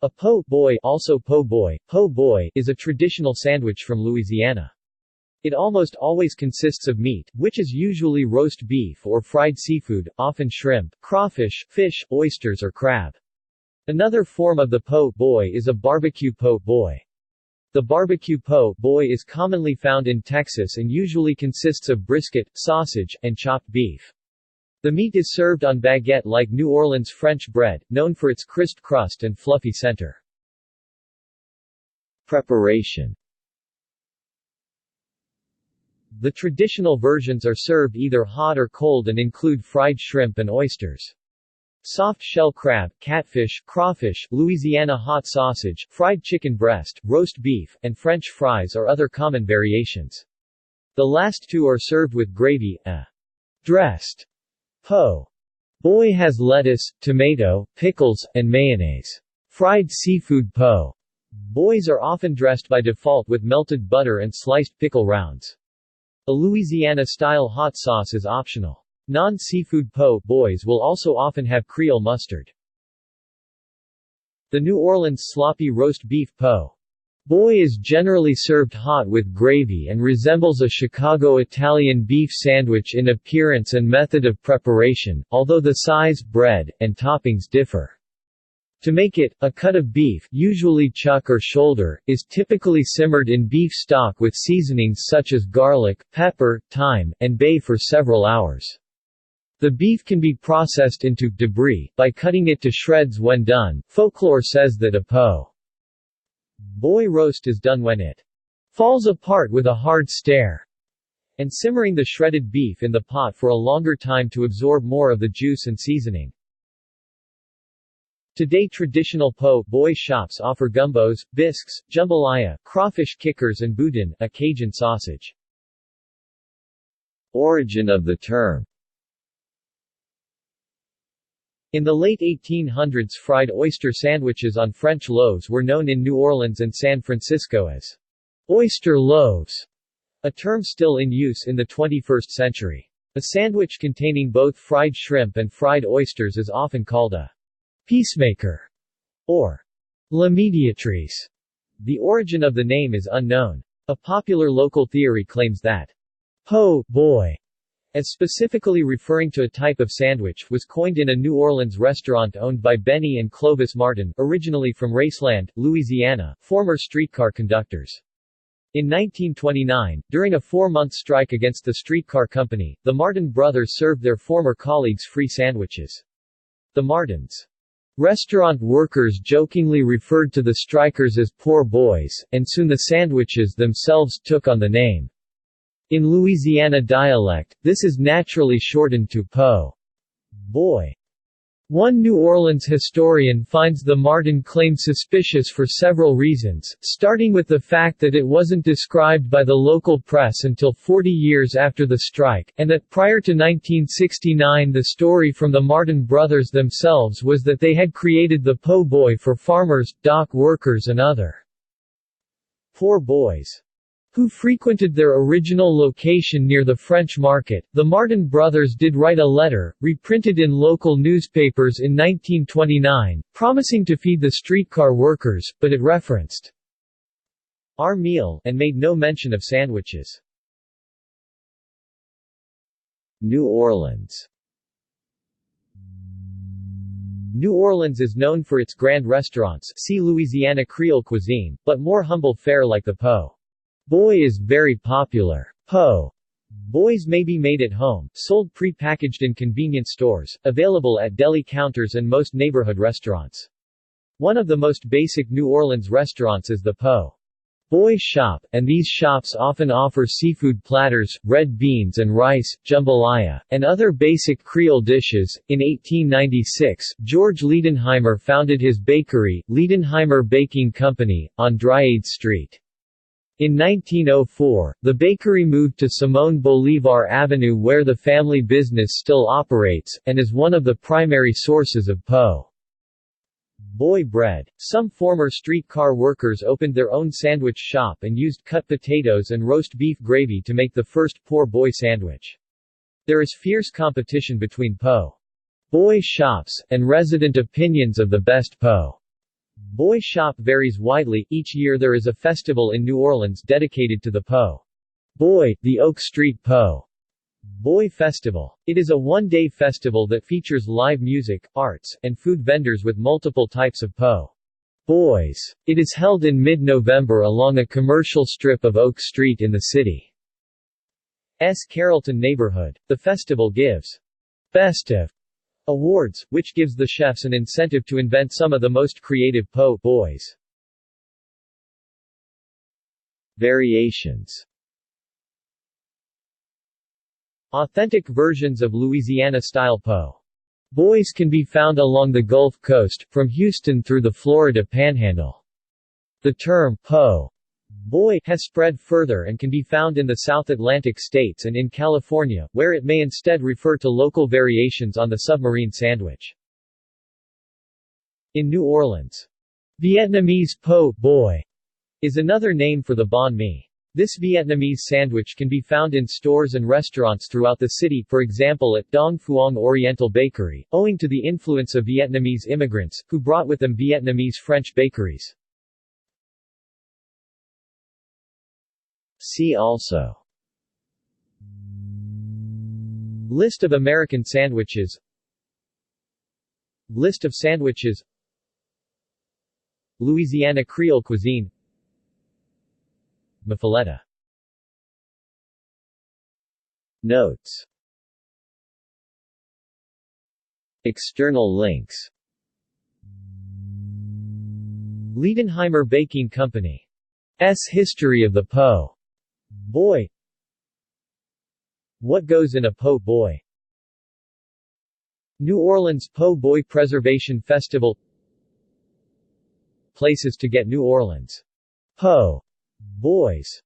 A po' boy, also po' boy, is a traditional sandwich from Louisiana. It almost always consists of meat, which is usually roast beef or fried seafood, often shrimp, crawfish, fish, oysters or crab. Another form of the po' boy is a barbecue po' boy. The barbecue po' boy is commonly found in Texas and usually consists of brisket, sausage, and chopped beef. The meat is served on baguette like New Orleans French bread, known for its crisp crust and fluffy center. Preparation. The traditional versions are served either hot or cold and include fried shrimp and oysters. Soft shell crab, catfish, crawfish, Louisiana hot sausage, fried chicken breast, roast beef, and French fries are other common variations. The last two are served with gravy. A dressed po' boy has lettuce, tomato, pickles, and mayonnaise. Fried seafood po' boys are often dressed by default with melted butter and sliced pickle rounds. A Louisiana-style hot sauce is optional. Non-seafood po' boys will also often have Creole mustard. The New Orleans sloppy roast beef po' boy is generally served hot with gravy and resembles a Chicago Italian beef sandwich in appearance and method of preparation, although the size, bread, and toppings differ. To make it, a cut of beef, usually chuck or shoulder, is typically simmered in beef stock with seasonings such as garlic, pepper, thyme, and bay for several hours. The beef can be processed into debris by cutting it to shreds when done. Folklore says that a po' boy roast is done when it falls apart with a hard stare, and simmering the shredded beef in the pot for a longer time to absorb more of the juice and seasoning. Today traditional po' boy shops offer gumbos, bisques, jambalaya, crawfish kickers and boudin, a Cajun sausage. Origin of the term. In the late 1800s, fried oyster sandwiches on French loaves were known in New Orleans and San Francisco as oyster loaves, a term still in use in the 21st century. A sandwich containing both fried shrimp and fried oysters is often called a peacemaker or la mediatrice. The origin of the name is unknown. A popular local theory claims that po' boy, as specifically referring to a type of sandwich, was coined in a New Orleans restaurant owned by Benny and Clovis Martin, originally from Raceland, Louisiana, former streetcar conductors. In 1929, during a 4-month strike against the streetcar company, the Martin brothers served their former colleagues free sandwiches. The Martins' restaurant workers jokingly referred to the strikers as poor boys, and soon the sandwiches themselves took on the name. In Louisiana dialect, this is naturally shortened to po' boy. One New Orleans historian finds the Martin claim suspicious for several reasons, starting with the fact that it wasn't described by the local press until 40 years after the strike, and that prior to 1969 the story from the Martin brothers themselves was that they had created the po' boy for farmers, dock workers and other poor boys who frequented their original location near the French Market. The Martin brothers did write a letter, reprinted in local newspapers in 1929, promising to feed the streetcar workers, but it referenced our meal and made no mention of sandwiches. New Orleans. New Orleans is known for its grand restaurants, see Louisiana Creole cuisine, but more humble fare like the po' boy is very popular. Po' boys may be made at home, sold pre-packaged in convenience stores, available at deli counters and most neighborhood restaurants. One of the most basic New Orleans restaurants is the po' boy shop, and these shops often offer seafood platters, red beans and rice, jambalaya, and other basic Creole dishes. In 1896, George Liedenheimer founded his bakery, Liedenheimer Baking Company, on Dryades Street. In 1904, the bakery moved to Simón Bolívar Avenue where the family business still operates, and is one of the primary sources of po' boy bread. Some former streetcar workers opened their own sandwich shop and used cut potatoes and roast beef gravy to make the first poor boy sandwich. There is fierce competition between po' boy shops, and resident opinions of the best po' Boy shop varies widely. Each year there is a festival in New Orleans dedicated to the Po. Boy, the Oak Street Po. Boy Festival. It is a one-day festival that features live music, arts, and food vendors with multiple types of Po. Boys. It is held in mid-November along a commercial strip of Oak Street in the city's Carrollton neighborhood. The festival gives festive awards, which gives the chefs an incentive to invent some of the most creative Po boys. Variations. Authentic versions of Louisiana-style Po boys can be found along the Gulf Coast, from Houston through the Florida Panhandle. The term Po boy has spread further and can be found in the South Atlantic states and in California, where it may instead refer to local variations on the submarine sandwich. In New Orleans, Vietnamese Po boy is another name for the banh mi. This Vietnamese sandwich can be found in stores and restaurants throughout the city, for example at Dong Phuong Oriental Bakery, owing to the influence of Vietnamese immigrants, who brought with them Vietnamese French bakeries. See also: List of American sandwiches, List of sandwiches, Louisiana Creole cuisine, Muffaletta. Notes. External links. Liedenheimer Baking Company's History of the Po boy. What goes in a Po boy? New Orleans Po Boy Preservation Festival. Places to get New Orleans Po boys.